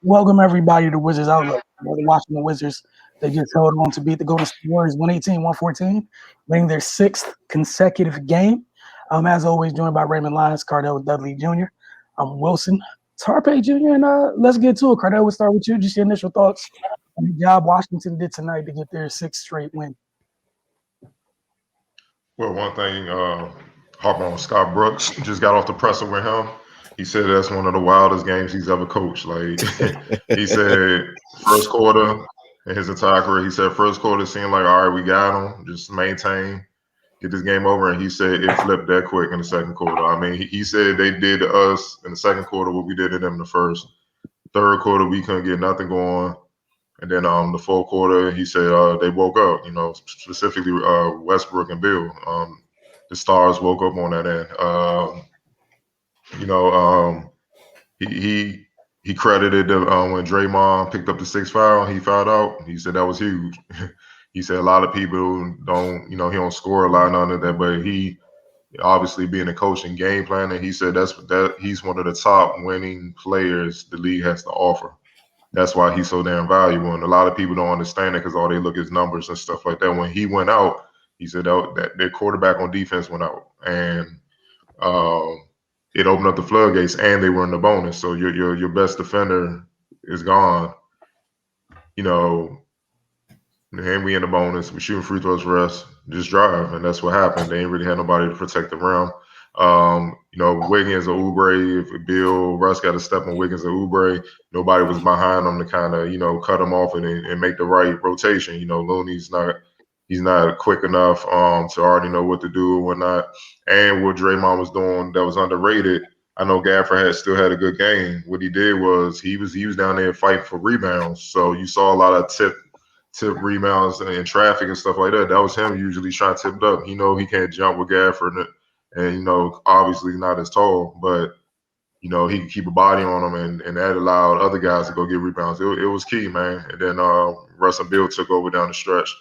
Welcome everybody to Wizards Outlook. The Washington Wizards, they just held on to beat the Golden State Warriors 118-114, winning their 6th consecutive game. As always, joined by Raymond Lyons, Cardell Dudley Jr. I'm Wilson Tarpe Jr. And let's get to it. Cardell, we'll start with you. Just your initial thoughts on the job Washington did tonight to get their 6th straight win. Well, one thing, harping on Scott Brooks, just got off the presser with him. He said that's one of the wildest games he's ever coached. Like he said, first quarter in his entire career, he said first quarter seemed like, all right, we got him, just maintain, get this game over. And he said it flipped that quick in the second quarter. I mean, he said they did to us in the second quarter what we did to them in the first. Third quarter, we couldn't get nothing going. And then the fourth quarter, he said they woke up, specifically Westbrook and Bill. The stars woke up on that end. He credited when Draymond picked up the 6th foul, he fouled out. He said that was huge. He said a lot of people don't, he don't score a lot none of that, but he obviously being a coach and game planner, he said that he's one of the top winning players the league has to offer. That's why he's so damn valuable. And a lot of people don't understand it because all they look at numbers and stuff like that. When he went out, he said that their quarterback on defense went out. And it opened up the floodgates, and they were in the bonus. So your best defender is gone. And we in the bonus. We shooting free throws for us. Just drive. And that's what happened. They ain't really had nobody to protect the rim. Wiggins or Oubre, if Bill Russ got to step on Wiggins or Oubre, nobody was behind them to kind of, cut them off and make the right rotation. Looney's he's not quick enough to already know what to do and whatnot. And what Draymond was doing that was underrated, I know Gafford still had a good game. What he did was he was down there fighting for rebounds. So you saw a lot of tip rebounds and traffic and stuff like that. That was him usually trying to tip it up. He can't jump with Gafford. And, obviously not as tall, but, he could keep a body on him, and that allowed other guys to go get rebounds. It was key, man. And then Russ and Bill took over down the stretch.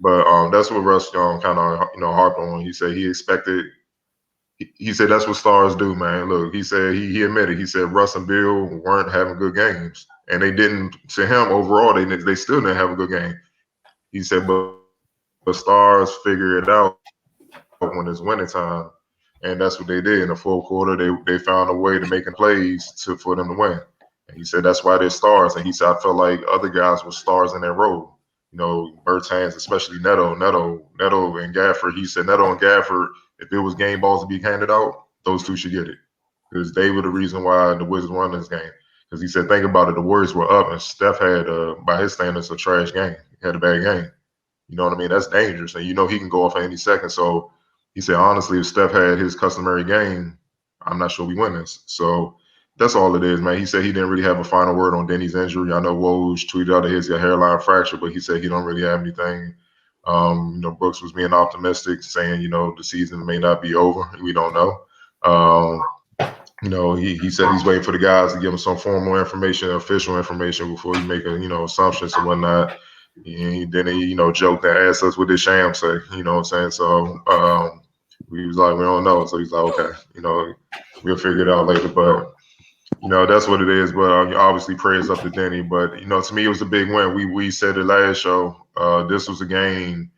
But that's what Russ kind of, harped on. He said he expected – he said that's what stars do, man. Look, he said he admitted. He said Russ and Bill weren't having good games. And they didn't – to him, overall, they still didn't have a good game. He said, but stars figure it out when it's winning time. And that's what they did in the fourth quarter. They found a way to make plays for them to win. And he said that's why they're stars. And he said I felt like other guys were stars in their role. Bertans, especially Neto and Gafford. He said Neto and Gafford, if it was game balls to be handed out, those two should get it. Because they were the reason why the Wizards won this game. Because he said, think about it, the Warriors were up and Steph had, by his standards, a trash game. He had a bad game. You know what I mean? That's dangerous. And he can go off at any second. So he said, honestly, if Steph had his customary game, I'm not sure we win this. So that's all it is, man. He said he didn't really have a final word on Denny's injury. I know Woj tweeted out that he has a hairline fracture, but he said he don't really have anything. Brooks was being optimistic, saying, the season may not be over. We don't know. He said he's waiting for the guys to give him some formal information, official information before he make assumptions and whatnot. Then he joked and asked us what did Sham say, you know what I'm saying? So we was like, we don't know. So he's like, okay, we'll figure it out later. But, that's what it is. But obviously prayers up to Denny. But, to me, it was a big win. We said it last show. This was a game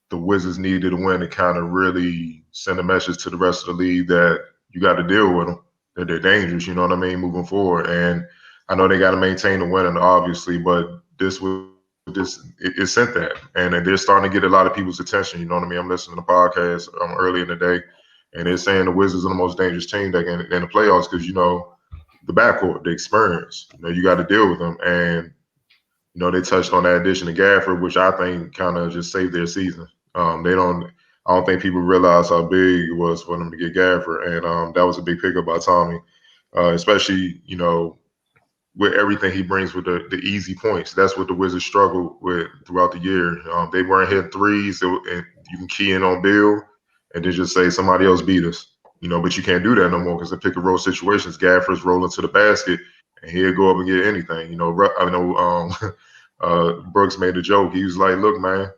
the Wizards needed to win to kind of really send a message to the rest of the league that you got to deal with them, that they're dangerous, you know what I mean, moving forward. And I know they got to maintain the winning, obviously, but it sent that, and they're starting to get a lot of people's attention. You know what I mean? I'm listening to podcasts early in the day, and they're saying the Wizards are the most dangerous team that can in the playoffs because the backcourt, the experience. You got to deal with them, and they touched on that addition to Gafford, which I think kind of just saved their season. I don't think people realize how big it was for them to get Gafford, and that was a big pickup by Tommy, especially with everything he brings with the easy points. That's what the Wizards struggled with throughout the year. They weren't hitting threes, and you can key in on Bill and then just say somebody else beat us. But you can't do that no more because the pick and roll situations, Gafford's rolling to the basket and he'll go up and get anything. I know Brooks made a joke. He was like, look, man,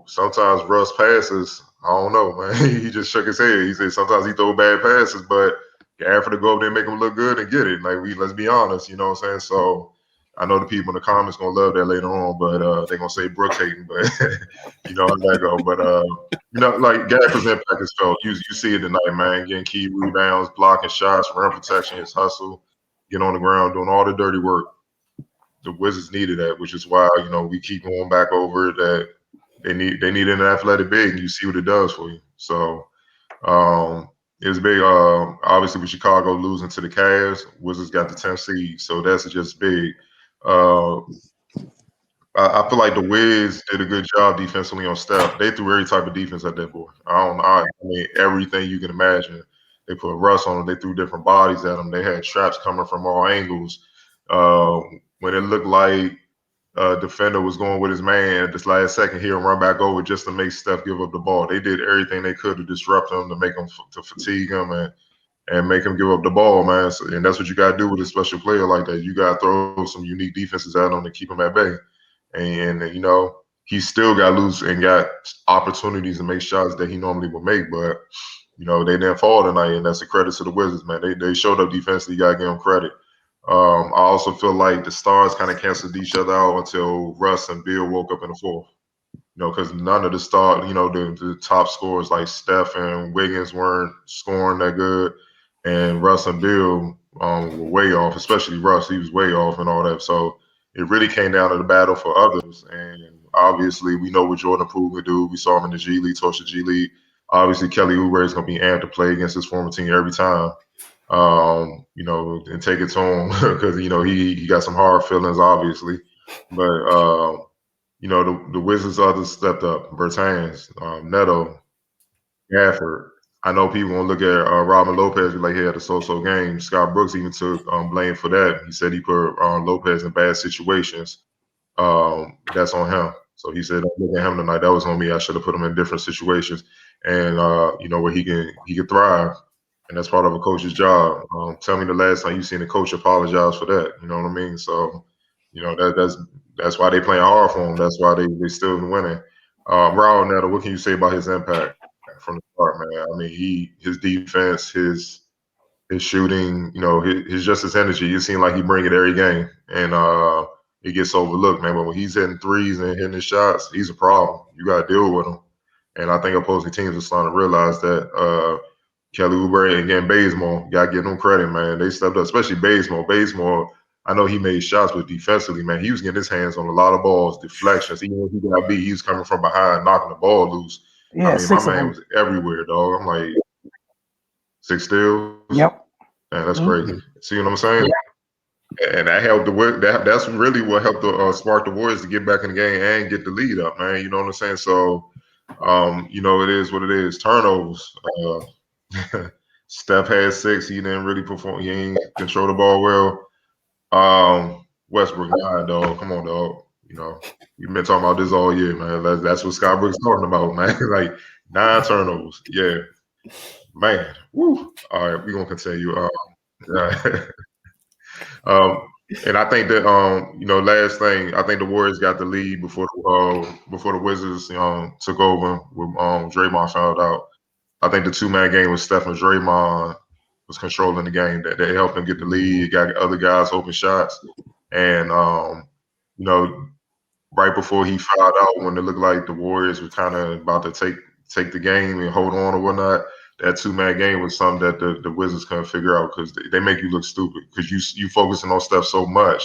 sometimes Russ passes, I don't know, man. He just shook his head. He said sometimes he throw bad passes, but Gafford to go up there and make them look good and get it. Like let's be honest, you know what I'm saying? So I know the people in the comments gonna love that later on, but they're gonna say Brooks hating, but you know how that go. But you know, like Gafford's impact is felt. You see it tonight, man. Getting key rebounds, blocking shots, rim protection, his hustle, get on the ground, doing all the dirty work. The Wizards needed that, which is why, you know, we keep going back over that they need an athletic big, and you see what it does for you. So it was big. Obviously, with Chicago losing to the Cavs, Wizards got the 10th seed, so that's just big. Uh, I feel like the Wiz did a good job defensively on Steph. They threw every type of defense at that boy. I mean, everything you can imagine. They put Russ on him. They threw different bodies at him. They had traps coming from all angles. When it looked like defender was going with his man at this last second, he'll run back over just to make Steph give up the ball. They did everything they could to disrupt him, to make him to fatigue him, and make him give up the ball, man. So, and that's what you got to do with a special player like that. You got to throw some unique defenses at him to keep him at bay. And you know, he still got loose and got opportunities to make shots that he normally would make, but you know, they didn't fall tonight, and that's a credit to the Wizards, man. They showed up defensively. You got to give them credit. I also feel like the stars kind of canceled each other out until Russ and Bill woke up in the fourth. You know, because none of the top scorers like Steph and Wiggins weren't scoring that good, and Russ and Bill were way off, especially Russ. He was way off and all that. So it really came down to the battle for others. And obviously, we know what Jordan Poole could do. We saw him in the G League, torch the G League. Obviously, Kelly Oubre is going to be amped to play against his former team every time. You know, and take it to him because you know he got some hard feelings, obviously. But you know, the Wizards others stepped up. Bertans, Neto, Gafford. I know people gonna look at Robin Lopez like he had a so-so game. Scott Brooks even took blame for that. He said he put Lopez in bad situations. That's on him. So he said, "Don't look at him tonight. That was on me. I should have put him in different situations, and you know where he can thrive." And that's part of a coach's job. Tell me the last time you seen a coach apologize for that. You know what I mean? So, you know that's why they playing hard for him. That's why they still winning. Raul Neto, what can you say about his impact from the start, man? I mean, his defense, his shooting, you know, his just his energy. It seems like he bring it every game, and he gets overlooked, man. But when he's hitting threes and hitting his shots, he's a problem. You got to deal with him. And I think opposing teams are starting to realize that. Kelly Oubre and again Bazemore, got to give them credit, man. They stepped up, especially Bazemore. Bazemore, I know he made shots, but defensively, man, he was getting his hands on a lot of balls, deflections. Even when he got beat, he was coming from behind, knocking the ball loose. Yeah, I mean, my man was everywhere, dog. I'm like 6 steals. Yep. Man, that's crazy. See what I'm saying? Yeah. And that helped that's really what helped the spark the Warriors to get back in the game and get the lead up, man. You know what I'm saying? So, you know, it is what it is. Turnovers. Steph had 6. He didn't really perform. He ain't control the ball well. Westbrook 9, dog. Come on, dog. You know, we've been talking about this all year, man. That's what Scott Brooks talking about, man. Like 9 turnovers. Yeah, man. Woo. All right, we're gonna continue. And I think that you know, last thing, I think the Warriors got the lead before the Wizards took over with Draymond found out. I think the 2-man game with Steph and Draymond was controlling the game. That they helped him get the lead, got other guys open shots, and you know, right before he fouled out, when it looked like the Warriors were kind of about to take the game and hold on or whatnot, that 2-man game was something that the Wizards couldn't figure out because they make you look stupid because you focusing on stuff so much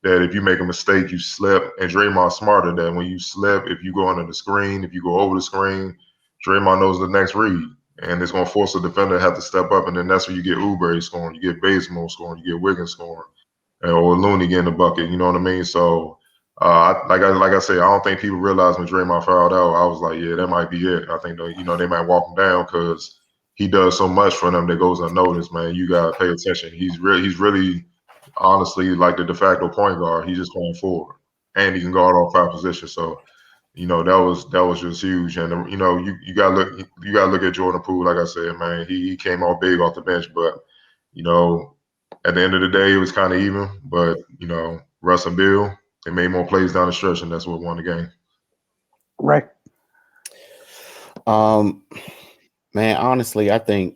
that if you make a mistake, you slip. And Draymond's smarter that when you slip, if you go under the screen, if you go over the screen, Draymond knows the next read. And it's going to force the defender to have to step up. And then that's where you get Oubre scoring, you get Bazemore scoring, you get Wiggins scoring, or Looney getting the bucket. You know what I mean? So, like I say, I don't think people realize when Draymond fouled out, I was like, yeah, that might be it. I think, you know, they might walk him down because he does so much for them that goes unnoticed, man. You got to pay attention. He's really, honestly, like the de facto point guard. He's just going forward. And he can guard all 5 positions. So, you know, that was just huge. And you know, you gotta look at Jordan Poole. Like I said, man, he came off big off the bench, but you know, at the end of the day, it was kind of even. But you know, Russ and Bill, they made more plays down the stretch, and that's what won the game. Right. Man, honestly, I think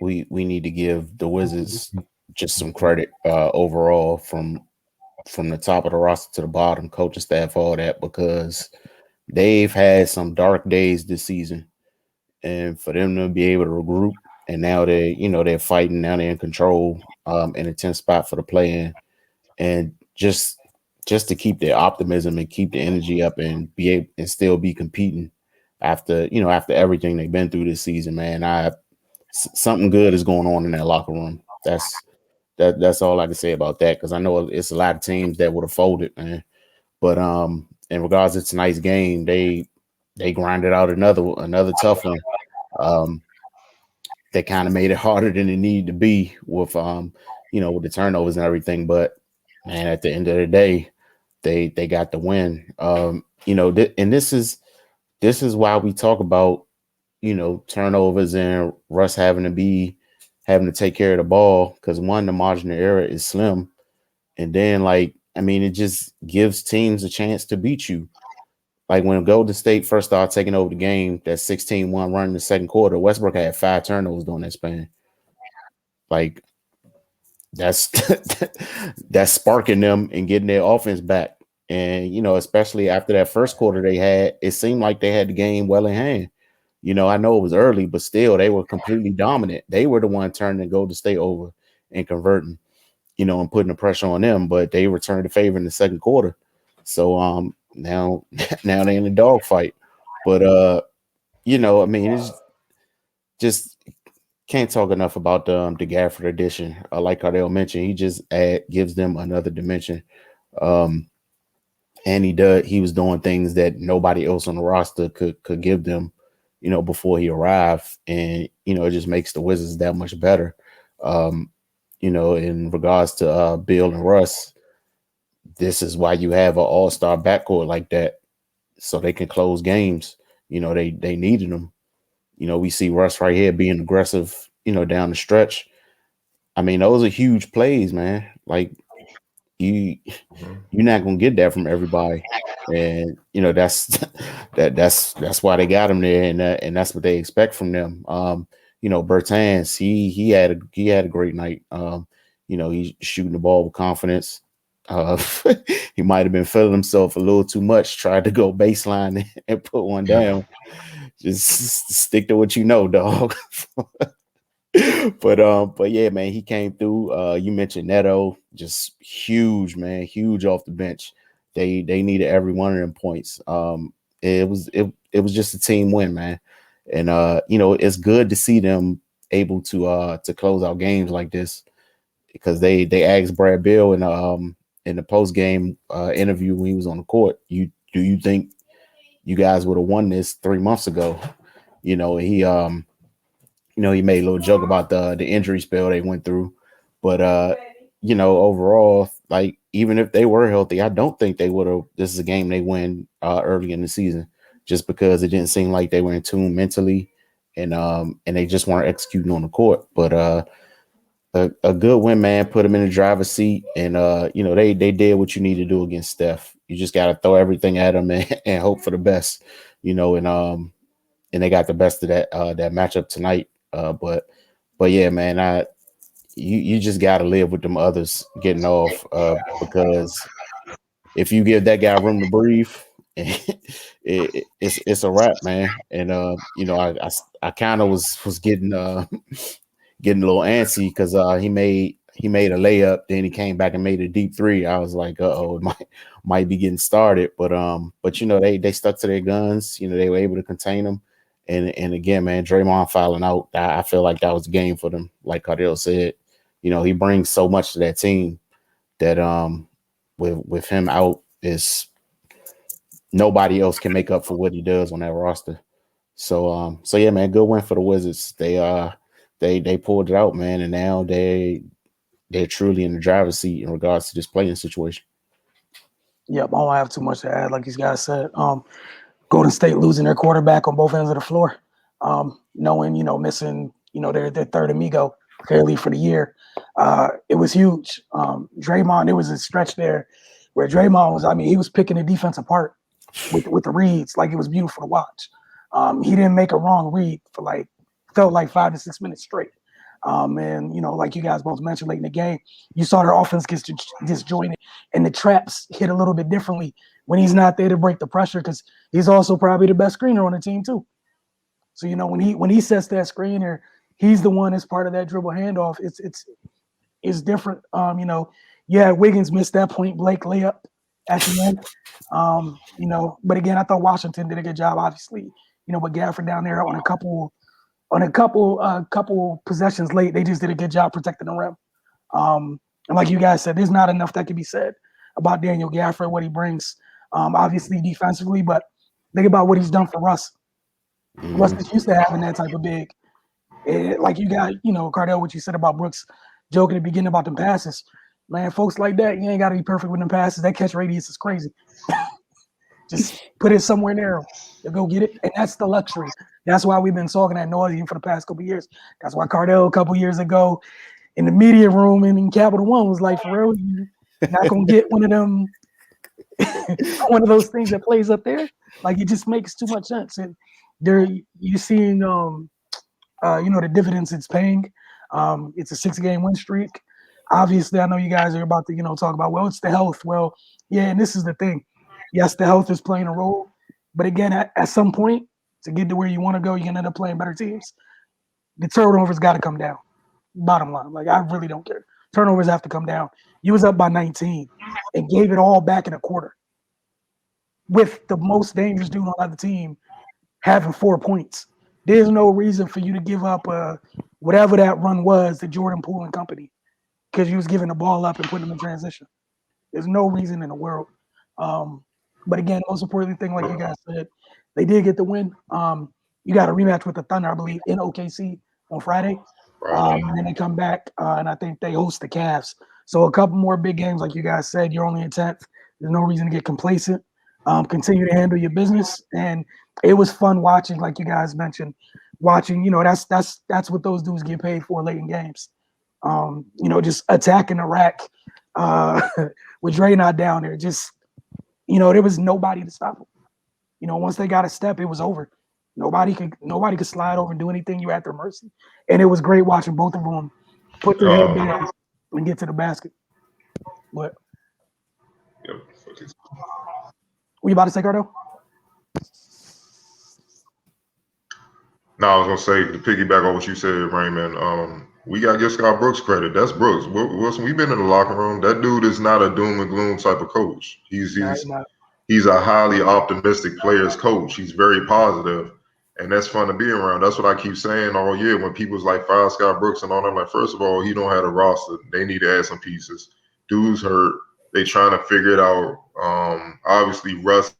we need to give the Wizards just some credit overall from the top of the roster to the bottom, coaching staff, all that, because they've had some dark days this season, and for them to be able to regroup, and now they're fighting, now they're in control, in a 10th spot for the play-in, and just to keep their optimism and keep the energy up and be able and still be competing after everything they've been through this season, man. Something good is going on in that locker room. That's all I can say about that, because I know it's a lot of teams that would have folded, man. But in regards to tonight's game, they grinded out another tough one. Um, that kind of made it harder than it needed to be with the turnovers and everything. But man, at the end of the day, they got the win. And this is why we talk about turnovers and Russ having to take care of the ball, because one, the margin of error is slim, and then it just gives teams a chance to beat you. Like when Golden State first started taking over the game, that 16-1 run in the second quarter, Westbrook had 5 turnovers during that span. Like that's that's sparking them and getting their offense back. And especially after that first quarter it seemed like they had the game well in hand. I know it was early, but still they were completely dominant. They were the one turning Golden State over and converting, and putting the pressure on them, but they returned the favor in the second quarter. So now now they're in the dogfight. But it's just can't talk enough about the Gafford addition. Like Cardell mentioned, he just gives them another dimension. Um, and he was doing things that nobody else on the roster could give them, before he arrived. And it just makes the Wizards that much better. In regards to Bill and Russ, this is why you have an all-star backcourt like that, so they can close games. They needed them. We see Russ right here being aggressive, down the stretch. I mean, those are huge plays, man. Like you you're not gonna get that from everybody. And that's that's why they got him there, and that's what they expect from them. Bertans, he had a great night. He's shooting the ball with confidence. Uh, he might have been feeling himself a little too much, tried to go baseline and put one down. Just stick to what you know, dog. But yeah, man, he came through. You mentioned Neto, just huge, man, huge off the bench. They needed every one of them points. It was just a team win, man. And it's good to see them able to close out games like this, because they asked Brad Bill in the post game interview when he was on the court, do you think you guys would have won this 3 months ago? He made a little joke about the injury spell they went through, but overall, like, even if they were healthy, I don't think they would have. This is a game they win early in the season, just because it didn't seem like they were in tune mentally, and they just weren't executing on the court. But a good win, man, put them in the driver's seat, and they did what you need to do against Steph. You just got to throw everything at them and hope for the best, and they got the best of that matchup tonight. But yeah, man, you just got to live with them others getting off, because if you give that guy room to breathe, it's a wrap, man. And I kind of was getting a little antsy, because he made a layup, then he came back and made a deep three. I was like, oh, it might be getting started, but they stuck to their guns. They were able to contain them. And again, man, Draymond fouling out, I feel like that was the game for them. Like Cardell said, he brings so much to that team that with him out, is nobody else can make up for what he does on that roster. So yeah, man, good win for the Wizards. They pulled it out, man, and now they're truly in the driver's seat in regards to this playing situation. Yep, I don't have too much to add. Like these guys said, Golden State losing their quarterback on both ends of the floor, knowing missing their third amigo clearly for the year. It was huge. Draymond, there was a stretch there where Draymond was, he was picking the defense apart with the reads. Like, it was beautiful to watch. He didn't make a wrong read for felt like 5 to 6 minutes straight. And like you guys both mentioned late in the game, you saw their offense get disjointed, and the traps hit a little bit differently when he's not there to break the pressure, because he's also probably the best screener on the team too. So when he sets that screener, he's the one that's part of that dribble handoff. It's different. Wiggins missed that point Blake layup at the end. But again, I thought Washington did a good job, obviously. With Gafford down there on a couple possessions late, they just did a good job protecting the rim. And like you guys said, there's not enough that can be said about Daniel Gafford, what he brings, obviously defensively, but think about what he's done for Russ. Russ is used to having that type of big. Like you got, Cardell, what you said about Brooks joking at the beginning about them passes. Man, folks like that, you ain't got to be perfect with them passes. That catch radius is crazy. Just put it somewhere narrow. You'll go get it. And that's the luxury. That's why we've been talking at nauseam for the past couple of years. That's why Cardell a couple years ago in the media room and in Capital One was like, for real, you're not going to get one of them, one of those things that plays up there. Like, it just makes too much sense. And you're seeing, the dividends it's paying. It's a 6-game win streak. Obviously, I know you guys are about to, talk about, well, it's the health. Well, yeah, and this is the thing. Yes, the health is playing a role. But again, at some point, to get to where you want to go, you're going to end up playing better teams. The turnovers got to come down. Bottom line. Like, I really don't care. Turnovers have to come down. You was up by 19 and gave it all back in a quarter with the most dangerous dude on the team having 4 points. There's no reason for you to give up whatever that run was to Jordan Poole and company, because you was giving the ball up and putting them in transition. There's no reason in the world. But again, most important thing, like you guys said, they did get the win. You got a rematch with the Thunder, I believe, in OKC on Friday. And then they come back, and I think they host the Cavs. So a couple more big games, like you guys said. You're only in 10th. There's no reason to get complacent. Continue to handle your business. And it was fun watching, like you guys mentioned, that's what those dudes get paid for late in games. Just attacking the rack with Dre not down there. Just, there was nobody to stop him. Once they got a step, it was over. Nobody could slide over and do anything. You at their mercy. And it was great watching both of them put their head down and get to the basket. What? Were you about to say, Cardo? No, I was gonna say, to piggyback on what you said, Raymond. We got to give Scott Brooks credit. That's Brooks. Wilson, we've been in the locker room. That dude is not a doom and gloom type of coach. He's a highly optimistic player's coach. He's very positive, and that's fun to be around. That's what I keep saying all year when people's like fire Scott Brooks and all that. I'm like, first of all, he don't have a roster. They need to add some pieces. Dude's hurt. They trying to figure it out. Obviously, Russ.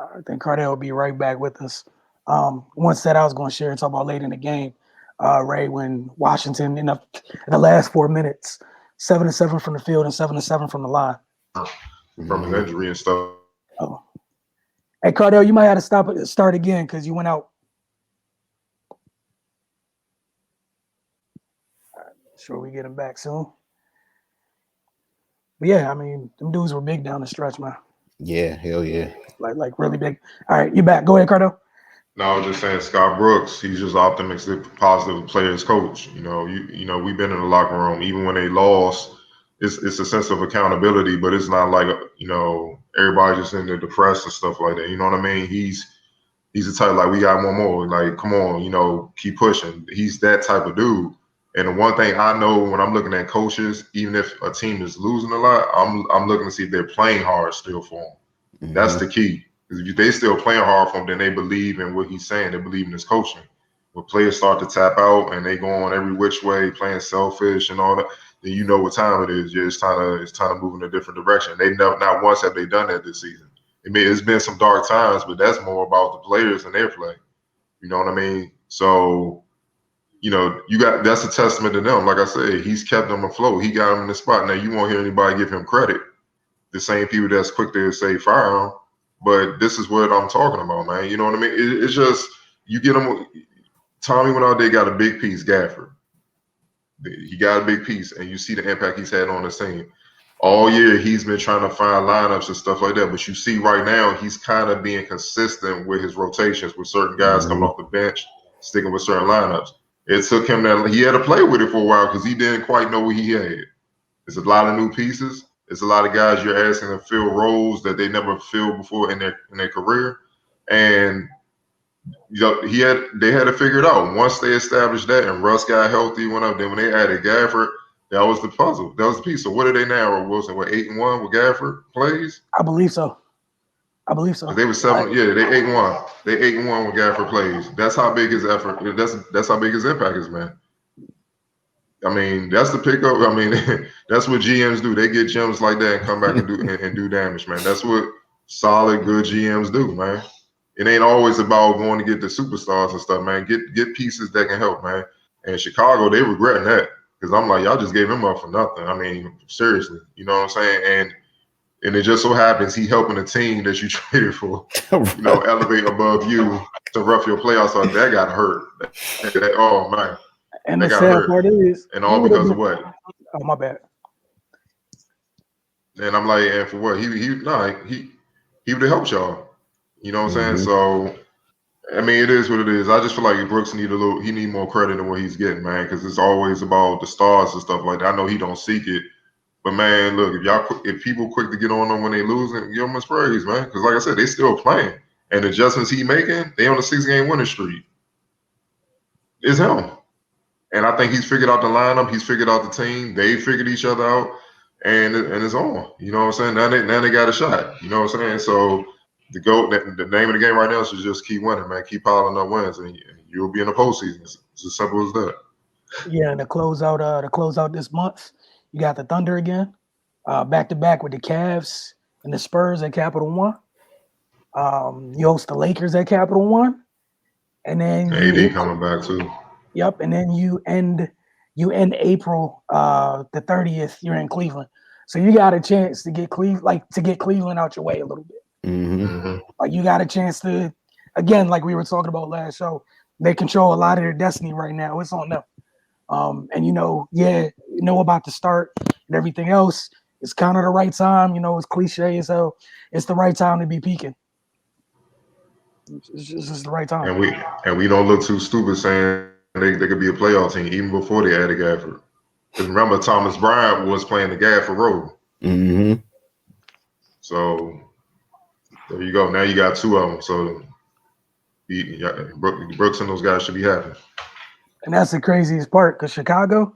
I think Cardell will be right back with us. One set I was going to share and talk about late in the game, Ray, when Washington ended up in the last 4 minutes, 7-7 from the field and 7-7 from the line. From his injury and stuff. Oh. Hey, Cardell, you might have to start again because you went out. Sure, we get him back soon. But yeah, I mean, them dudes were big down the stretch, man. Yeah, hell yeah. Like really big. All right, you back. Go ahead, Cardell. No, I was just saying, Scott Brooks, he's just optimistic, positive players coach. We've been in the locker room, even when they lost, it's a sense of accountability, but it's not like, everybody just in there depressed and stuff like that. You know what I mean? He's the type, like, we got one more, like, come on, keep pushing. He's that type of dude. And the one thing I know when I'm looking at coaches, even if a team is losing a lot, I'm looking to see if they're playing hard still for him. Mm-hmm. That's the key. Because if they still playing hard for him, then they believe in what he's saying. They believe in his coaching. When players start to tap out and they go on every which way, playing selfish and all that, then you know what time it is. Yeah, it's time to move in a different direction. They not once have they done that this season. It's been some dark times, but that's more about the players and their play. You know what I mean? So, that's a testament to them. Like I said, he's kept them afloat. He got them in the spot. Now, you won't hear anybody give him credit. The same people that's quick to say fire him. But this is what I'm talking about, man. You know what I mean? It's just, you get him. Tommy went out there, got a big piece, Gafford. He got a big piece, and you see the impact he's had on the team. all year he's been trying to find lineups and stuff like that. But you see right now he's kind of being consistent with his rotations with certain guys coming off the bench, sticking with certain lineups. It took him that he had to play with it for a while because he didn't quite know what he had. It's a lot of new pieces. It's a lot of guys you're asking to fill roles that they never filled before in their career. And they had to figure it out. Once they established that and Russ got healthy, went up. Then when they added Gafford, that was the puzzle. That was the piece. So what are they now? Or Wilson, what 8-1 with Gafford plays? I believe so. They were 7. Yeah, they 8-1. They 8-1 with Gafford plays. That's how big his effort. That's how big his impact is, man. I mean, that's the pickup. I mean, that's what GMs do. They get gems like that and come back and do damage, man. That's what solid, good GMs do, man. It ain't always about going to get the superstars and stuff, man. Get pieces that can help, man. And Chicago, they regretting that because I'm like, y'all just gave him up for nothing. I mean, seriously, you know what I'm saying? And it just so happens he helping a team that you traded for, elevate above you to rough your playoffs up. That got hurt. Oh man. And the sad part is, and all because of what? Oh, my bad. And I'm like, and for what? He would have helped y'all. You know what I'm saying? So, I mean, it is what it is. I just feel like Brooks need more credit than what he's getting, man, because it's always about the stars and stuff like that. I know he don't seek it, but man, look, if people quick to get on them when they lose, give them his praise, man, because like I said, they still playing, and the adjustments he making, they on a 6-game winning streak. It's him. And I think he's figured out the lineup. He's figured out the team. They figured each other out, and it's on. You know what I'm saying? Now they got a shot. You know what I'm saying? So the name of the game right now is to just keep winning, man. Keep piling up wins, and you'll be in the postseason. It's as simple as that. Yeah, and to close out this month, you got the Thunder again, back to back with the Cavs and the Spurs at Capital One. You host the Lakers at Capital One, and then AD coming back too. Yep, and then you end April the 30th. You're in Cleveland, so you got a chance to get Cleveland out your way a little bit. Like you got a chance to, again, like we were talking about last show, they control a lot of their destiny right now. It's on them, and about the start and everything else. It's kind of the right time. It's cliche as hell. It's the right time to be peaking. It's just the right time. And we don't look too stupid saying they could be a playoff team even before they added Gafford. Because remember, Thomas Bryant was playing the Gafford role. So there you go. Now you got two of them. So Brooks and those guys should be happy. And that's the craziest part because Chicago,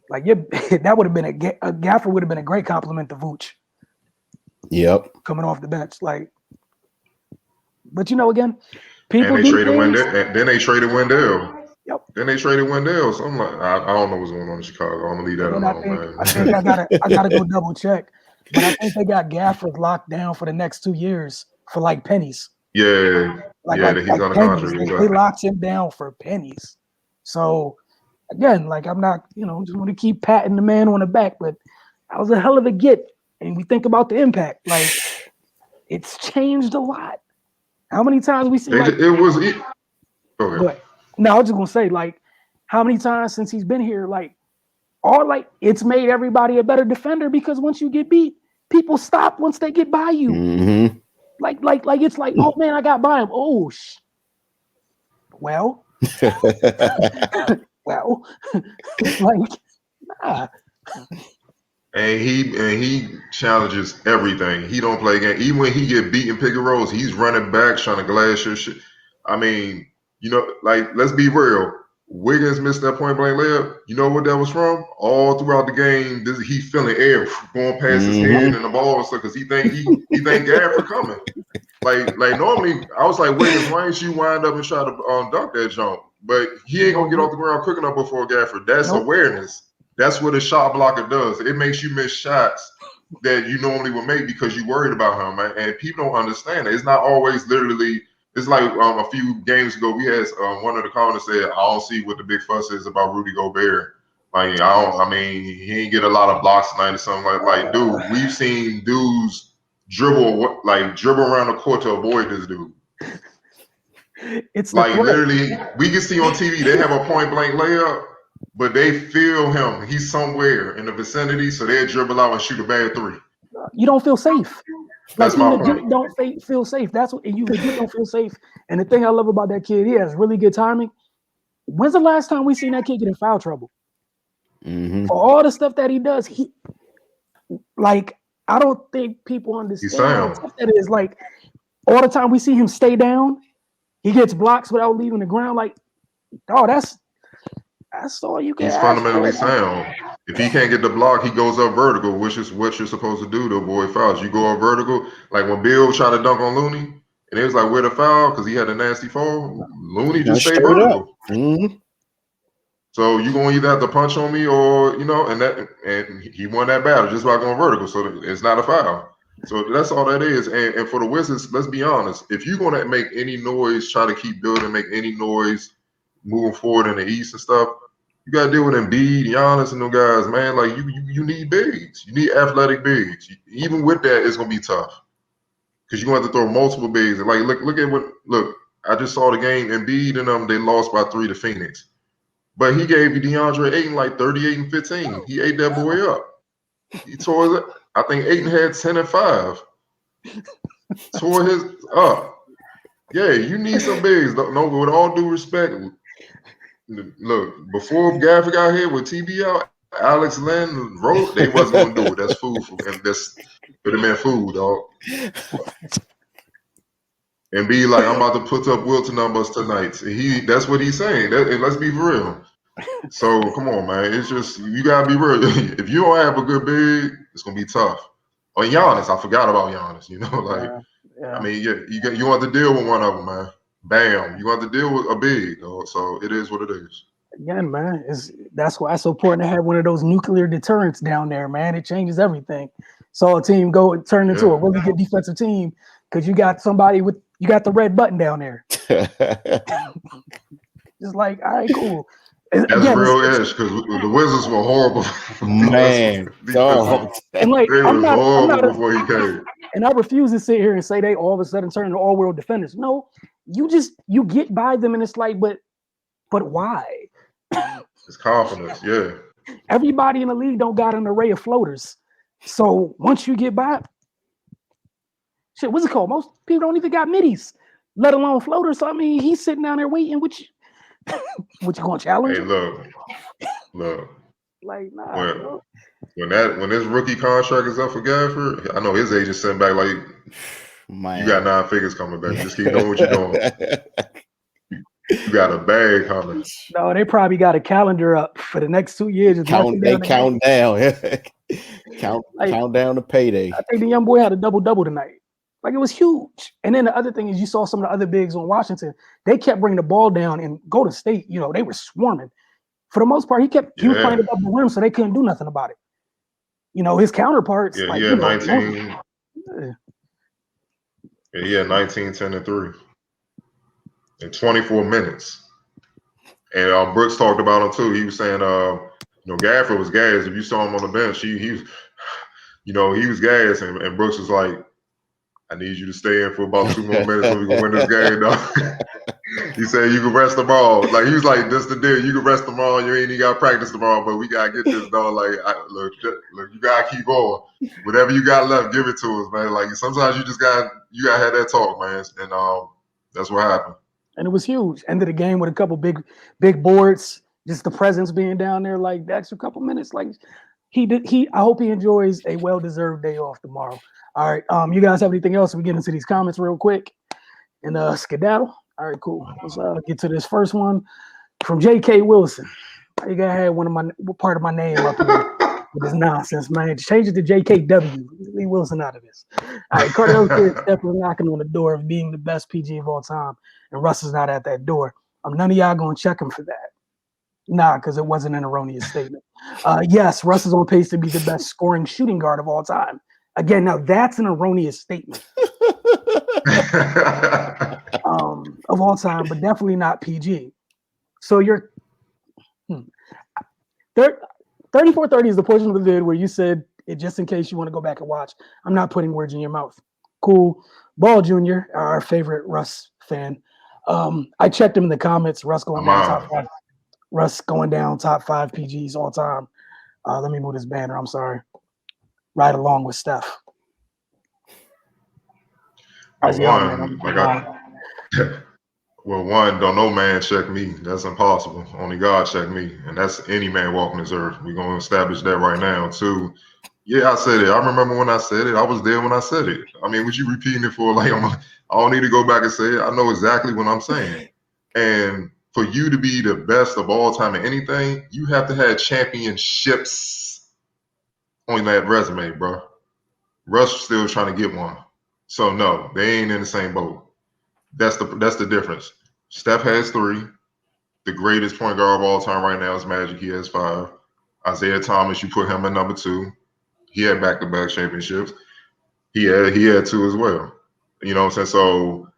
that would have been Gafford would have been a great compliment to Vooch. Yep. Coming off the bench, but again, people. And they traded Wendell. Then they traded Wendell. Yep. Then they traded Wendell. So I'm like, I don't know what's going on in Chicago. I'm gonna leave that alone, man. I think I gotta go double check. But I think they got Gafford locked down for the next 2 years for pennies. Yeah. He's on a contract. They locked him down for pennies. So again, I'm not, just want to keep patting the man on the back, but that was a hell of a get. And we think about the impact. It's changed a lot. How many times we see it was okay. No, I was just gonna say, how many times since he's been here, it's made everybody a better defender because once you get beat, people stop once they get by you. It's oh man, I got by him. Oh, well, nah. And he challenges everything. He don't play game. Even when he get beaten pick and rolls, he's running back trying to glass your shit. I mean, let's be real. Wiggins missed that point blank layup. You know what that was from? All throughout the game, he feeling air going past his head and the ball and stuff because he think Gafford coming. Normally, I was like, Wiggins, why ain't you wind up and try to dunk that jump? But he ain't gonna get off the ground quick enough before Gafford. That's awareness. That's what a shot blocker does. It makes you miss shots that you normally would make because you're worried about him, man. And people don't understand it. It's not always literally. It's like a few games ago, we had one of the comments said, "I don't see what the big fuss is about Rudy Gobert." He ain't get a lot of blocks tonight or something like. Dude, we've seen dudes dribble around the court to avoid this dude. It's literally, we can see on TV they have a point blank layup. but they feel him. He's somewhere in the vicinity, so they dribble out and shoot a bad three. You don't feel safe. That's Like you my legit point. don't feel safe. That's what you legit don't feel safe. And the thing I love about that kid, he has really good timing. When's the last time we seen that kid get in foul trouble? Mm-hmm. For all the stuff that he does, I don't think people He's understand how sound. tough that is. Like all the time we see him stay down, he gets blocks without leaving the ground. Like, oh, that's all you can He's ask for. fundamentally sound. If he can't get the block, he goes up vertical, which is what you're supposed to do to avoid fouls. You go up vertical. Like when Bill tried to dunk on Looney, and it was like, where the foul? Because he had a nasty fall. Looney just stayed Straight vertical. up. Mm-hmm. So you're going to either have to punch on me or, and he won that battle just by going vertical. So it's not a foul. So that's all that is. And for the Wizards, let's be honest. If you're going to make any noise, try to keep building, make any noise moving forward in the East and stuff, you got to deal with Embiid, Giannis, and them guys, man. Like, you need bigs. You need athletic bigs. Even with that, it's going to be tough because you're going to have to throw multiple bigs. Like, look, I just saw the game. Embiid and them, they lost by 3 to Phoenix. But he gave DeAndre Ayton like 38 and 15. He ate that boy up. He tore it. I think Ayton had 10 and 5. Tore his up. Yeah, you need some bigs. No, with all due respect, look, before Gaffer got here with TB out, Alex Len wrote they wasn't going to do it. That's food for him. That's for the man food, dog. And be like, I'm about to put up Wilton numbers tonight. That's what he's saying. Let's be for real. So come on, man. It's just you gotta be real. If you don't have a good big, it's gonna be tough. On Giannis, I forgot about Giannis. Yeah. I mean, you want to deal with one of them, man. Bam, you want to deal with a big, dog. So it is what it is. Again, man, that's why it's so important to have one of those nuclear deterrents down there, man. It changes everything. So a team turn into a really good defensive team because you got you got the red button down there. Just like, all right, cool. That's real ish because the Wizards were horrible. Man, dog. And like, they was horrible before he came. And I refuse to sit here and say they all of a sudden turn into all-world defenders. No, you get by them, and it's like, but why? It's confidence, yeah. Everybody in the league don't got an array of floaters. So once you get by, shit, what's it called? Most people don't even got middies, let alone floaters. So I mean, he's sitting down there waiting. What you going to challenge? Hey, look. Like, nah. When this rookie contract is up for Gafford, I know his agent sent back like, man, you got 9 figures coming back. Just keep doing what you're doing. You got a bag coming. No, they probably got a calendar up for the next 2 years. They count down. count down to payday. I think the young boy had a double-double tonight. Like, it was huge. And then the other thing is you saw some of the other bigs on Washington. They kept bringing the ball down, and Golden State, they were swarming. For the most part, he was playing above the rim, so they couldn't do nothing about it. His counterparts. Yeah, like, he had 19. Yeah, he had 19, 10, and 3 in 24 minutes. And Brooks talked about him too. He was saying, Gafford was gassed. If you saw him on the bench, he was, he was gassed. And Brooks was like, I need you to stay in for about 2 more minutes so we can win this game, dog. He said you can rest tomorrow. Like, he was like, this the deal. You can rest tomorrow. You ain't even got to practice tomorrow, but we got to get this, dog. Like, look, you got to keep going. Whatever you got left, give it to us, man. Like, sometimes you got to have that talk, man. And that's what happened. And it was huge. End of the game with a couple big boards, just the presence being down there, like the extra couple minutes. Like, I hope he enjoys a well-deserved day off tomorrow. All right. You guys have anything else? We get into these comments real quick and skedaddle. All right, cool. Let's get to this first one from J.K. Wilson. You gotta have part of my name up here with this nonsense, man. Change it to J.K.W. Leave Wilson out of this. All right, Cardell is definitely knocking on the door of being the best PG of all time, and Russ is not at that door. None of y'all gonna check him for that. Nah, because it wasn't an erroneous statement. Yes, Russ is on pace to be the best scoring shooting guard of all time. Again, now that's an erroneous statement. Of all time, but definitely not PG. So you're 3430 is the portion of the vid where you said it just in case you want to go back and watch. I'm not putting words in your mouth. Cool. Ball Jr., our favorite Russ fan. I checked him in the comments. Russ going down top 5. Russ going down top 5 PGs all time. Let me move this banner. I'm sorry. Right along with Steph. Well, one, don't no man check me. That's impossible. Only God check me. And that's any man walking this earth. We're going to establish that right now. Two, yeah, I said it. I remember when I said it. I was there when I said it. I mean, what you repeating it for? Like, I don't need to go back and say it. I know exactly what I'm saying. And for you to be the best of all time in anything, you have to have championships on that resume, bro. Russ still trying to get one. So, no, they ain't in the same boat. That's the difference. Steph has 3. The greatest point guard of all time right now is Magic. He has 5. Isaiah Thomas, you put him at number 2. He had back-to-back championships. He had 2 as well. You know what I'm saying? So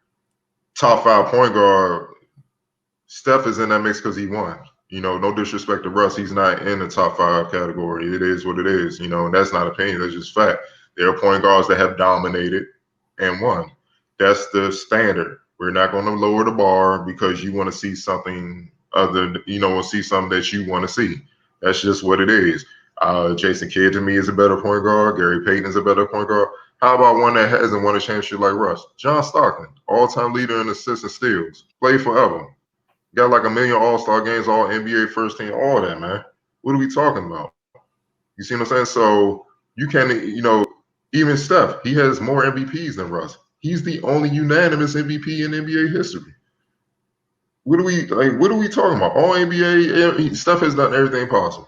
top 5 point guard, Steph is in that mix because he won. You know, no disrespect to Russ. He's not in the top 5 category. It is what it is. You know, and that's not opinion. That's just fact. There are point guards that have dominated and won. That's the standard. We're not going to lower the bar because you want to see something other, see something that you want to see. That's just what it is. Jason Kidd to me is a better point guard. Gary Payton is a better point guard. How about one that hasn't won a championship like Russ? John Stockton, all-time leader in assists and steals. Played forever. Got like 1 million All-Star games, all NBA first team, all that, man. What are we talking about? You see what I'm saying? So you can't, even Steph, he has more MVPs than Russ. He's the only unanimous MVP in NBA history. What are we talking about? All NBA, Steph has done everything possible.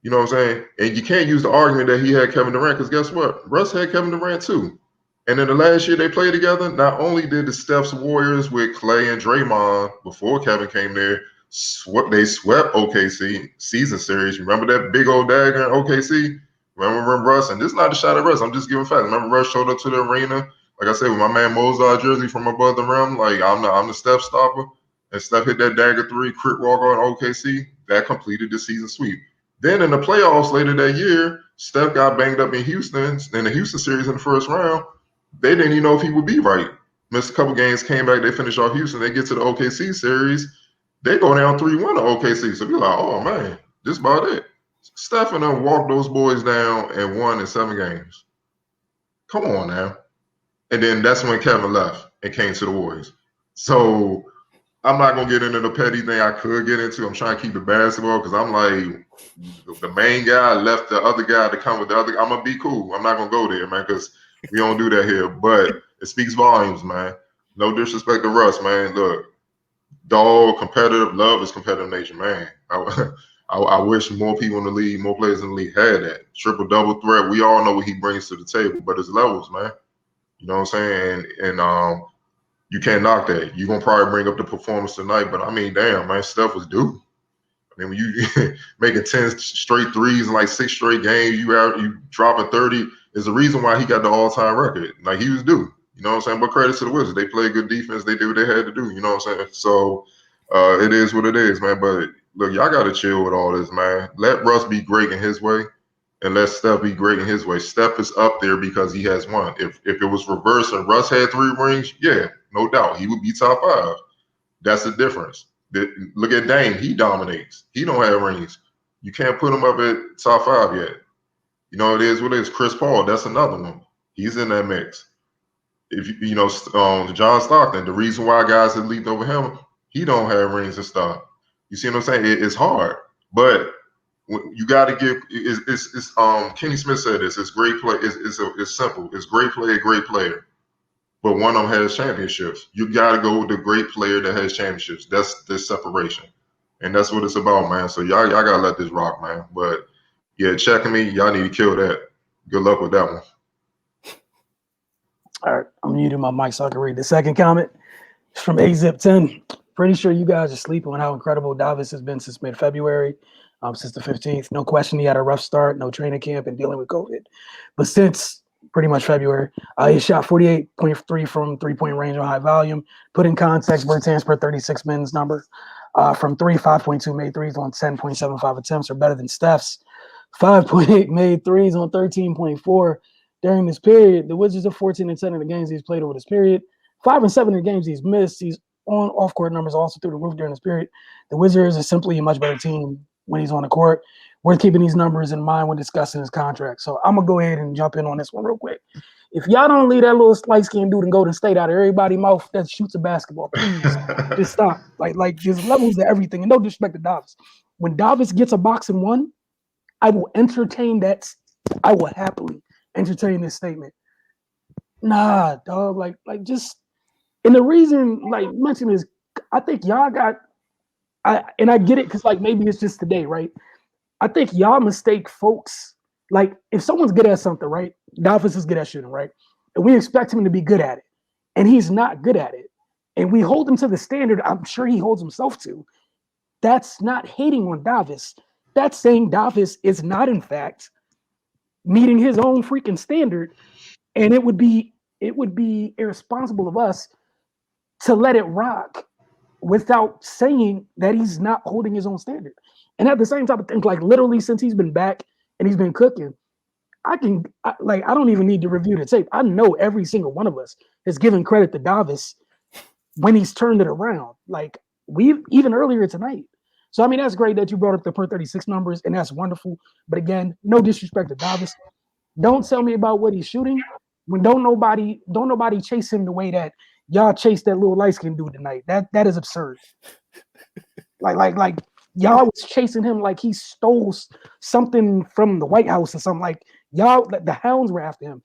You know what I'm saying? And you can't use the argument that he had Kevin Durant, because guess what? Russ had Kevin Durant too. And then the last year they played together, not only did the Steph's Warriors with Clay and Draymond, before Kevin came there, they swept OKC season series. Remember that big old dagger in OKC? Remember Russ? And this is not a shot at Russ. I'm just giving facts. Remember Russ showed up to the arena, like I said, with my man Mozart jersey from above the rim, like I'm the Steph stopper. And Steph hit that dagger 3, crit walk on OKC. That completed the season sweep. Then in the playoffs later that year, Steph got banged up in Houston, in the Houston series in the first round. They didn't even know if he would be right. Missed a couple games, came back, they finished off Houston. They get to the OKC series. They go down 3-1 to OKC. So you're like, oh, man, this about it. Steph and them walked those boys down and won in 7 games. Come on now. And then that's when Kevin left and came to the Warriors. So I'm not going to get into the petty thing I could get into. I'm trying to keep the basketball because I'm like, the main guy left the other guy to come with the other. I'm going to be cool. I'm not going to go there, man, because we don't do that here. But it speaks volumes, man. No disrespect to Russ, man. Look, dog, competitive, love is competitive nature, man. I wish more people in the league, more players in the league had that. Triple-double threat. We all know what he brings to the table, but it's levels, man. You know what I'm saying? And you can't knock that. You're going to probably bring up the performance tonight, but I mean, damn, man, Steph was due. I mean, when you making 10 straight threes in like 6 straight games, you dropping 30 is the reason why he got the all-time record. Like, he was due. You know what I'm saying? But credit to the Wizards. They played good defense. They did what they had to do. You know what I'm saying? So it is what it is, man. But look, y'all got to chill with all this, man. Let Russ be great in his way, and let Steph be great in his way. Steph is up there because he has one. If it was reversed and Russ had 3 rings, yeah, no doubt. He would be top 5. That's the difference. Look at Dame. He dominates. He don't have rings. You can't put him up at top 5 yet. You know, it is what it is. Chris Paul, that's another one. He's in that mix. If John Stockton, the reason why guys have leaped over him, he don't have rings and stuff. You see what I'm saying? It's hard, but you got to give. It's Kenny Smith said this. It's great play. It's simple. It's great player, great player. But one of them has championships. You got to go with the great player that has championships. That's the separation, and that's what it's about, man. So y'all gotta let this rock, man. But yeah, checking me. Y'all need to kill that. Good luck with that one. All right, I'm muting my mic so I can read the second comment. It's from AZip10. Pretty sure you guys are sleeping on how incredible Davis has been since mid-February, since the 15th. No question he had a rough start, no training camp, and dealing with COVID. But since pretty much February, he shot 48.3 from three-point range on high volume. Put in context, Bertans per 36 minutes number. From 3, 5.2 made threes on 10.75 attempts are better than Steph's 5.8 made threes on 13.4. During this period, the Wizards are 14-10 in the games he's played over this period. 5-7 in the games he's missed. He's off court numbers also through the roof during this period. The Wizards are simply a much better team when he's on the court. We're keeping these numbers in mind when discussing his contract. So I'm gonna go ahead and jump in on this one real quick. If y'all don't leave that little light-skinned dude in Golden State out of everybody's mouth that shoots a basketball, please just stop. Like there's levels to everything, and no disrespect to Davis. When Davis gets a box and one, I will entertain that. I will happily entertain this statement. Nah, dog. Like just. And the reason, like mentioned, is I think y'all got. I get it because like maybe it's just today, right? I think y'all mistake folks. Like if someone's good at something, right? Davis is good at shooting, right? And we expect him to be good at it, and he's not good at it, and we hold him to the standard I'm sure he holds himself to. That's not hating on Davis. That's saying Davis is not, in fact, meeting his own freaking standard, and it would be irresponsible of us to let it rock without saying that he's not holding his own standard. And at the same time, I think like literally since he's been back and he's been cooking, I don't even need to review the tape. I know every single one of us has given credit to Davis when he's turned it around. Like we've even earlier tonight. So I mean that's great that you brought up the per 36 numbers, and that's wonderful. But again, no disrespect to Davis. Don't tell me about what he's shooting when don't nobody chase him the way that y'all chased that little light-skinned dude tonight. That is absurd. Like y'all was chasing him like he stole something from the White House or something. Like y'all, the hounds were after him.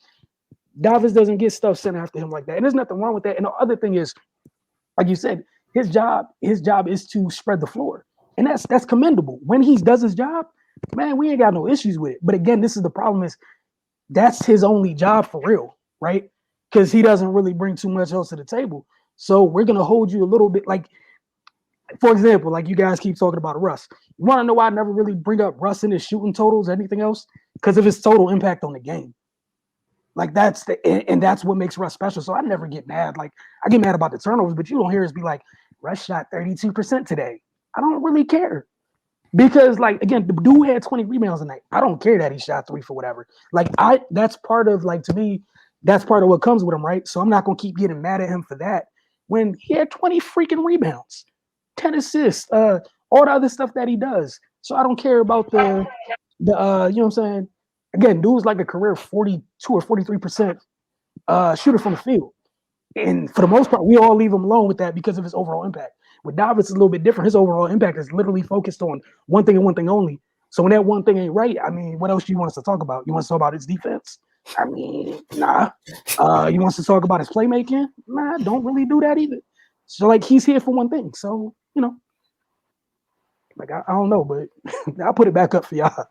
Davis doesn't get stuff sent after him like that, and there's nothing wrong with that. And the other thing is, like you said, his job is to spread the floor, and that's commendable. When he does his job, man, we ain't got no issues with it. But again, this is the problem: is that's his only job for real, right? Because he doesn't really bring too much else to the table. So we're gonna hold you a little bit. Like, for example, like you guys keep talking about Russ. You want to know why I never really bring up Russ in his shooting totals or anything else? Because of his total impact on the game. Like that's what makes Russ special. So I never get mad. Like I get mad about the turnovers, but you don't hear us be like, Russ shot 32% today. I don't really care. Because like again, the dude had 20 rebounds a night. I don't care that he shot 3 for whatever. Like that's part of like to me, that's part of what comes with him, right? So I'm not gonna keep getting mad at him for that. When he had 20 freaking rebounds, 10 assists, all the other stuff that he does. So I don't care about the you know what I'm saying? Again, dude's like a career 42 or 43% shooter from the field. And for the most part, we all leave him alone with that because of his overall impact. With Davis, it's a little bit different. His overall impact is literally focused on one thing and one thing only. So when that one thing ain't right, I mean, what else do you want us to talk about? You want us to talk about his defense? I mean, nah. You want us to talk about his playmaking? Nah, don't really do that either. So like he's here for one thing. So, you know, like I don't know, but I'll put it back up for y'all.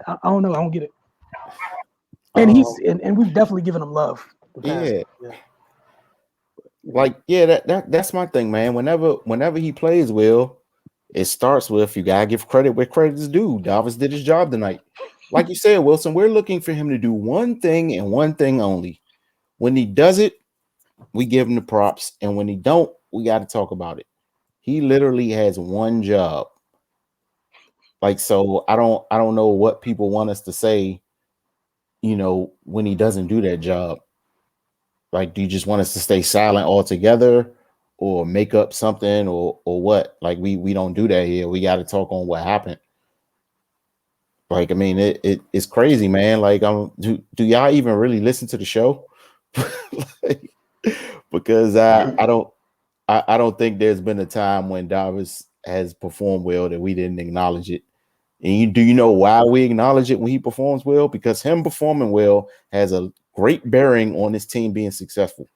I don't know. I don't get it. And and we've definitely given him love. Yeah. Like, yeah, that's my thing, man. Whenever he plays well, it starts with you gotta give credit where credit is due. Davis did his job tonight. Like you said, Wilson, we're looking for him to do one thing and one thing only. When he does it, we give him the props, and when he don't, we got to talk about it. He literally has one job. Like, so I don't know what people want us to say, you know, when he doesn't do that job. Like, do you just want us to stay silent altogether or make up something or what? Like, we don't do that here. We got to talk on what happened. Like, I mean, it's crazy, man. Like, do y'all even really listen to the show? Like, because I don't think there's been a time when Davis has performed well that we didn't acknowledge it. And do you know why we acknowledge it when he performs well? Because him performing well has a great bearing on his team being successful.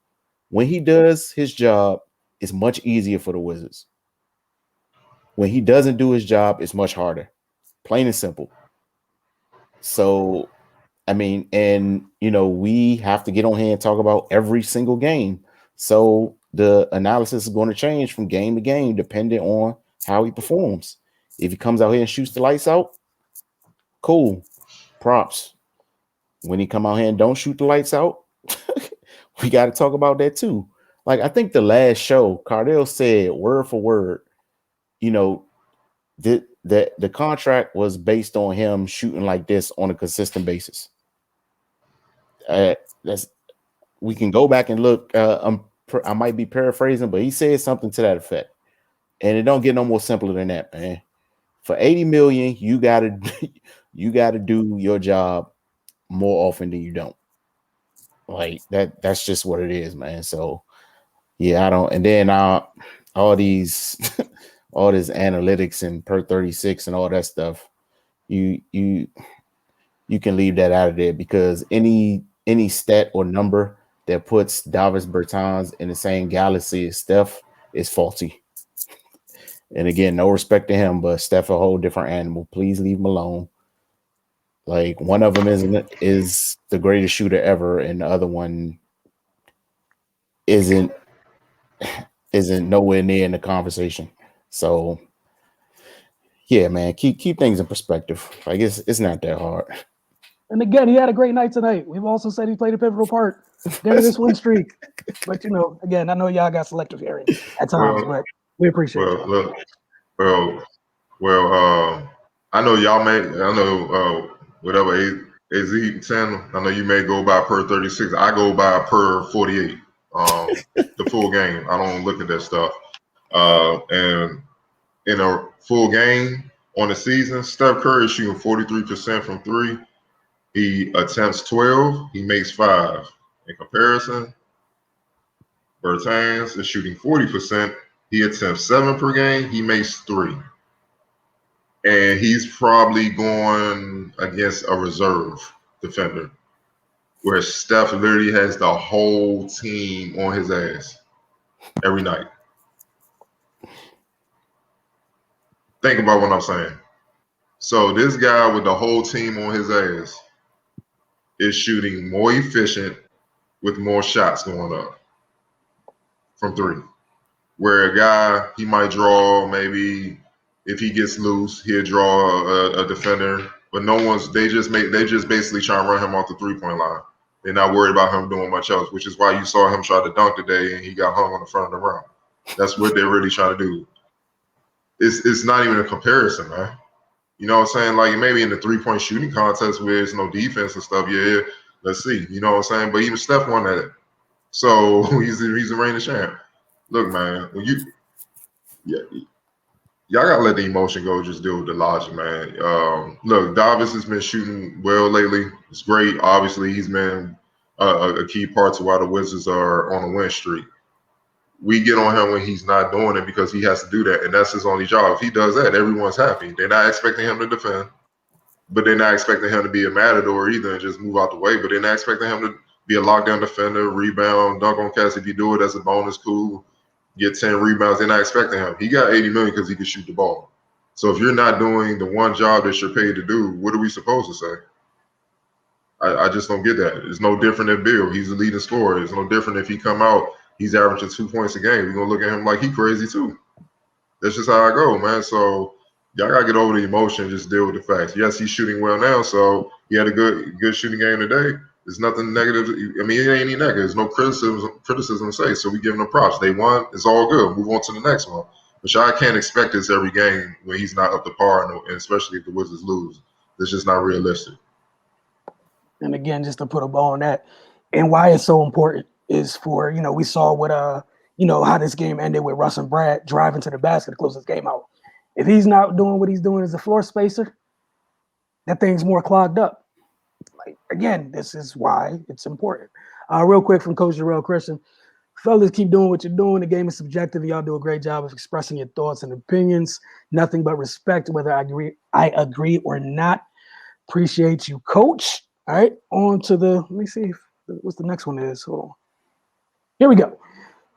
When he does his job, it's much easier for the Wizards. When he doesn't do his job, it's much harder. Plain and simple. So, I mean, and, you know, we have to get on here and talk about every single game. So the analysis is going to change from game to game, depending on how he performs. If he comes out here and shoots the lights out, cool, props. When he come out here and don't shoot the lights out, we got to talk about that too. Like, I think the last show, Cardell said word for word, you know, the contract was based on him shooting like this on a consistent basis. We can go back and look. I'm I might be paraphrasing, but he said something to that effect. And it don't get no more simpler than that, man. For 80 million, you gotta do your job more often than you don't. Like that's just what it is, man. So yeah, I don't. And then all these all this analytics and per 36 and all that stuff, you can leave that out of there, because any stat or number that puts Davis Bertans in the same galaxy as Steph is faulty. And again, no respect to him, but Steph a whole different animal. Please leave him alone. Like, one of them is the greatest shooter ever, and the other one isn't nowhere near in the conversation. So yeah, man, keep things in perspective. Like, it's not that hard. And again, he had a great night tonight. We've also said he played a pivotal part during this win streak. But again, I know y'all got selective hearing at times, but we appreciate well, y'all. look, I know y'all whatever AZ 10. I know you may go by per 36. I go by per 48. The full game. I don't look at that stuff. And in a full game on the season, Steph Curry is shooting 43% from three. He attempts 12. He makes 5. In comparison, Bertans is shooting 40%. He attempts 7 per game. He makes 3. And he's probably going against a reserve defender, where Steph literally has the whole team on his ass every night. Think about what I'm saying. So this guy with the whole team on his ass is shooting more efficient with more shots going up from three. Where a guy, he might draw, maybe if he gets loose, he'll draw a defender. But they just basically try and run him off the 3-point line. They're not worried about him doing much else, which is why you saw him try to dunk today and he got hung on the front of the rim. That's what they're really trying to do. It's not even a comparison, man. You know what I'm saying? Like, maybe in the 3-point shooting contest where there's no defense and stuff, yeah, let's see. You know what I'm saying? But even Steph won that. So he's the reigning champ. Look, man, y'all gotta let the emotion go. Just deal with the logic, man. Look, Davis has been shooting well lately. It's great. Obviously, he's been a key part to why the Wizards are on a win streak. We get on him when he's not doing it because he has to do that, and that's his only job. If he does that, everyone's happy. They're not expecting him to defend, but they're not expecting him to be a matador either and just move out the way. But they're not expecting him to be a lockdown defender, rebound, dunk on cats. If you do it as a bonus, cool. Get 10 rebounds. They're not expecting him. He got 80 million because he can shoot the ball. So if you're not doing the one job that you're paid to do, what are we supposed to say? I just don't get that. It's no different than Bill. He's the leading scorer. It's no different if he come out, he's averaging 2 points a game. We're going to look at him like he crazy too. That's just how I go, man. So y'all got to get over the emotion and just deal with the facts. Yes, he's shooting well now, so he had a good shooting game today. There's nothing negative. I mean, it ain't any negative. There's no criticism to say. So we give them props. They won. It's all good. Move on to the next one. But y'all can't expect this every game when he's not up to par, and especially if the Wizards lose. It's just not realistic. And again, just to put a bow on that, and why it's so important is for, we saw what how this game ended with Russ and Brad driving to the basket to close this game out. If he's not doing what he's doing as a floor spacer, that thing's more clogged up. Like, again, this is why it's important. Real quick from Coach Jarrell Christian. Fellas, keep doing what you're doing. The game is subjective. Y'all do a great job of expressing your thoughts and opinions. Nothing but respect, whether I agree or not. Appreciate you, Coach. All right, on to let me see what's the next one is. Hold on. Here we go.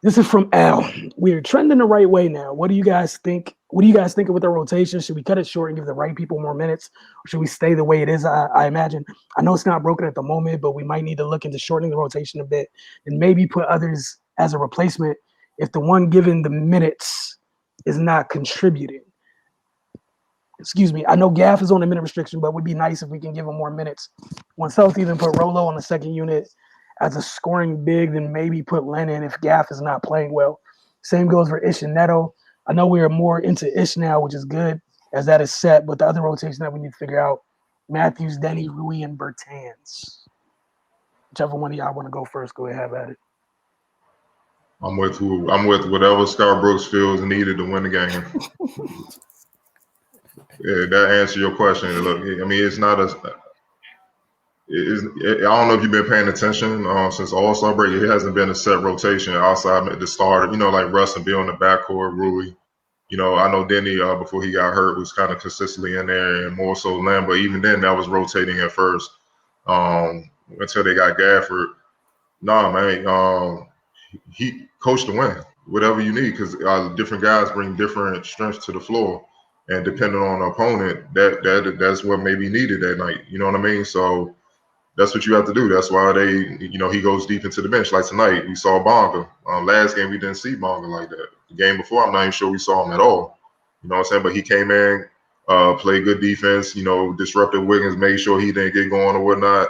This is from Al. We're trending the right way now. What do you guys think? What are you guys thinking with the rotation? Should we cut it short and give the right people more minutes? Or should we stay the way it is? I imagine. I know it's not broken at the moment, but we might need to look into shortening the rotation a bit and maybe put others as a replacement if the one given the minutes is not contributing. Excuse me. I know Gaff is on a minute restriction, but it would be nice if we can give him more minutes. Once healthy, then put Rolo on the second unit as a scoring big, then maybe put Lennon if Gaff is not playing well. Same goes for Ish and Neto. I know we are more into Ish now, which is good as that is set, but the other rotation that we need to figure out, Matthews, Denny, Rui, and Bertans. Whichever one of y'all want to go first, go ahead, have at it. I'm with whatever Scott Brooks feels needed to win the game. Yeah, that answers your question. Look, I mean, it's not a. I don't know if you've been paying attention since All-Star break. It hasn't been a set rotation outside at the start. You know, like Russ and Bill in the backcourt, Rui. You know, I know Denny before he got hurt was kind of consistently in there, and more so Lamb. But even then, that was rotating at first until they got Gafford. Nah, man. He coached to win. Whatever you need, because different guys bring different strengths to the floor, and depending on the opponent, that's what may be needed that night. You know what I mean? So that's what you have to do. That's why he goes deep into the bench. Like tonight, we saw Bonga. Last game, we didn't see Bonga like that. The game before, I'm not even sure we saw him at all. You know what I'm saying? But he came in, played good defense, disrupted Wiggins, made sure he didn't get going or whatnot.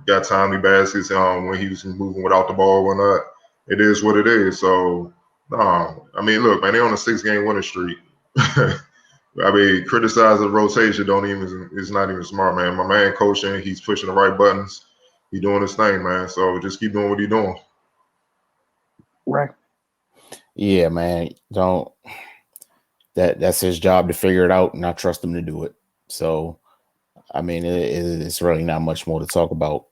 Got timely baskets when he was moving without the ball or whatnot. It is what it is. So, I mean, look, man, they're on a 6-game winning streak. I mean, criticize the rotation it's not even smart, man. My man coaching, he's pushing the right buttons. He's doing his thing, man. So just keep doing what he's doing. Right. Yeah, man. That's his job to figure it out, and I trust him to do it. So, I mean, it's really not much more to talk about.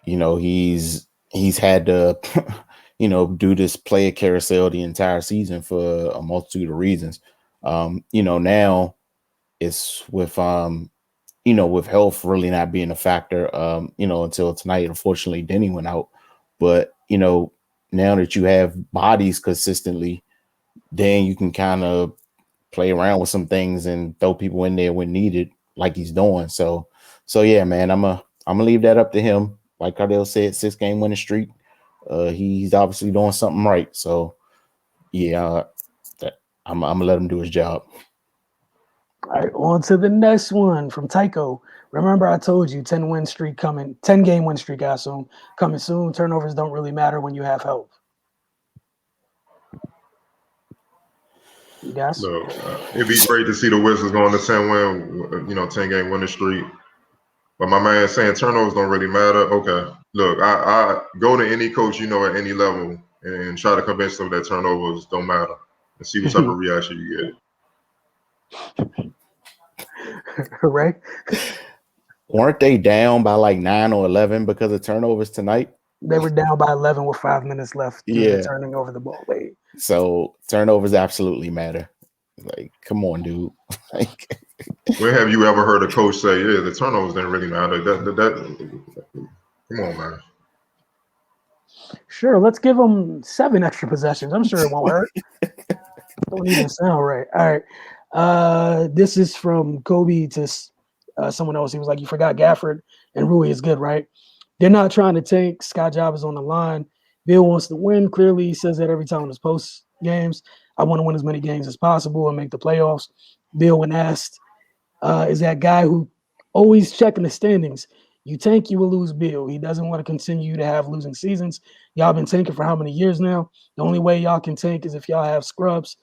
He's had to, do this player carousel the entire season for a multitude of reasons. Now it's with with health really not being a factor, until tonight. Unfortunately, Denny went out. But, now that you have bodies consistently, then you can kind of play around with some things and throw people in there when needed, like he's doing. So yeah, man, I'm gonna leave that up to him. Like Cardell said, 6-game winning streak. He's obviously doing something right. So yeah, I'm gonna let him do his job. All right, on to the next one from Tycho. Remember, I told you 10-game win streak, I assume, coming soon. Turnovers don't really matter when you have help. You guys? So it'd be great to see the Wizards go on the 10-game winning streak. But my man saying turnovers don't really matter. Okay, look, I go to any coach at any level and try to convince them that turnovers don't matter and see what type of reaction you get. Right? Weren't they down by like 9 or 11 because of turnovers tonight? They were down by 11 with 5 minutes left. Yeah, turning over the ball late. So turnovers absolutely matter. Like, come on, dude. When have you ever heard a coach say, "Yeah, the turnovers didn't really matter"? Come on, man. Sure, let's give them 7 extra possessions. I'm sure it won't hurt. Don't even sound right. All right. This is from Kobe to someone else. He was like, you forgot Gafford and Rui is good, right? They're not trying to tank. Scott job is on the line. Bill wants to win. Clearly, he says that every time in his post games. I want to win as many games as possible and make the playoffs. Bill, when asked, is that guy who always checking the standings. You tank, you will lose Bill. He doesn't want to continue to have losing seasons. Y'all been tanking for how many years now? The only way y'all can tank is if y'all have scrubs.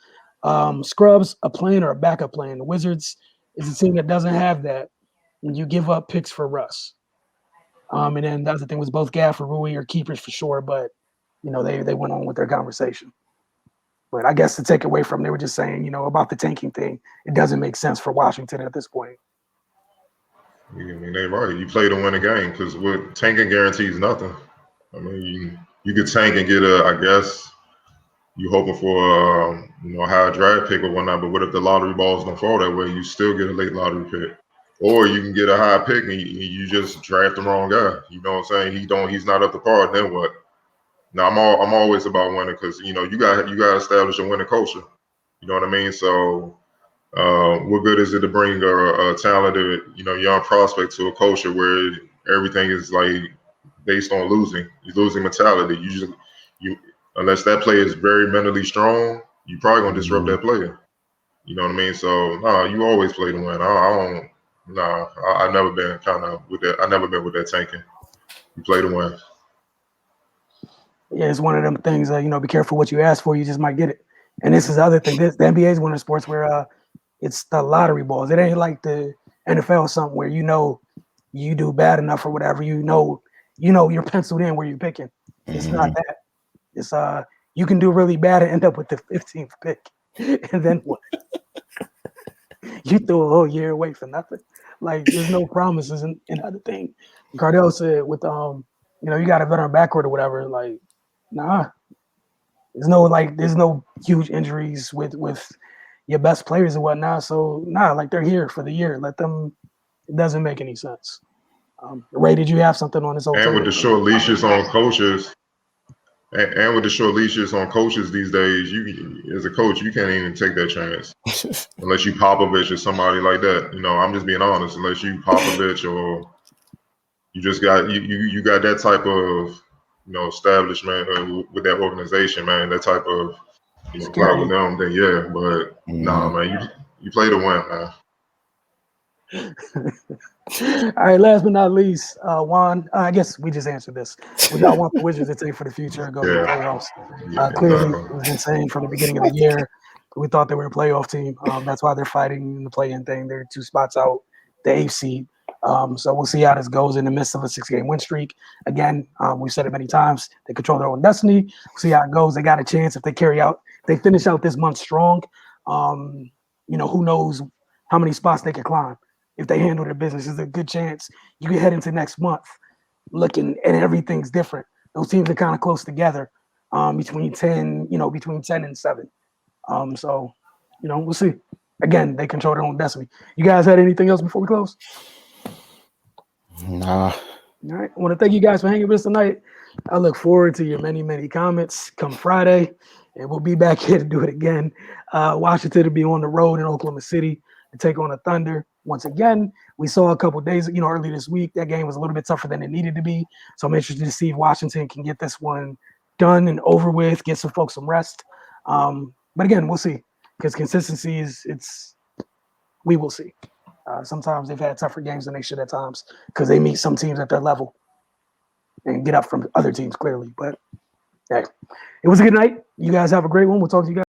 Scrubs, a plan or a backup plan. The Wizards is a team that doesn't have that when you give up picks for Russ. And then the other thing was both Gaff and Rui are keepers for sure, but they went on with their conversation. But I guess to take away from, they were just saying, about the tanking thing, it doesn't make sense for Washington at this point. I mean, they're right. You play to win a game because what tanking guarantees nothing. I mean, you could tank and get I guess you hoping for a high draft pick or whatnot. But what if the lottery balls don't fall that way? You still get a late lottery pick, or you can get a high pick and you just draft the wrong guy. You know what I'm saying? He's not up to par. Then what? Now I'm always about winning because you got to establish a winning culture. You know what I mean? So. What good is it to bring a talented, young prospect to a culture where everything is like based on losing? You're losing mentality. You unless that player is very mentally strong, you probably gonna disrupt that player. You know what I mean? So no, you always play to win. I never been kind of with that. I never been with that tanking. You play to win. Yeah, it's one of them things. Be careful what you ask for. You just might get it. And this is the other thing. The NBA is one of the sports where it's the lottery balls. It ain't like the NFL or something where you do bad enough or whatever. You're penciled in where you're picking. It's not that. It's you can do really bad and end up with the 15th pick, and then what? You threw a whole year away for nothing. Like there's no promises in other thing. Cardell said with you got a veteran backcourt or whatever. Like, nah, there's no huge injuries with your best players and whatnot. So nah, like they're here for the year. Let them. It doesn't make any sense. Ray, did you have something on this whole And take? with the short leashes on coaches, and with the short leashes on coaches these days, you as a coach, you can't even take that chance unless you Popovich or somebody like that. I'm just being honest. Unless you Popovich or you just got you got that type of establishment with that organization, man. That type of clout with them. Then yeah, but nah, man, you play to win, man. All right, last but not least, Juan, I guess we just answered this. Would y'all want the Wizards to take for the future and go to the playoffs? Clearly, it was insane from the beginning of the year. We thought they were a playoff team. That's why they're fighting in the play-in thing. They're 2 spots out, the 8th seed. So we'll see how this goes in the midst of a 6-game win streak. Again, we've said it many times. They control their own destiny. We'll see how it goes. They got a chance if they finish out this month strong. Who knows how many spots they can climb. If they handle their business, there's a good chance you can head into next month looking and everything's different. Those teams are kind of close together, between 10 and 7. So we'll see. Again, they control their own destiny. You guys had anything else before we close? Nah. All right. I want to thank you guys for hanging with us tonight. I look forward to your many, many comments come Friday, and we'll be back here to do it again. Washington will be on the road in Oklahoma City to take on the Thunder. Once again, we saw a couple days, early this week, that game was a little bit tougher than it needed to be. So I'm interested to see if Washington can get this one done and over with, get some folks some rest. But again, we'll see, because consistency we will see. Sometimes they've had tougher games than they should at times because they meet some teams at their level and get up from other teams clearly. But hey, it was a good night. You guys have a great one. We'll talk to you guys.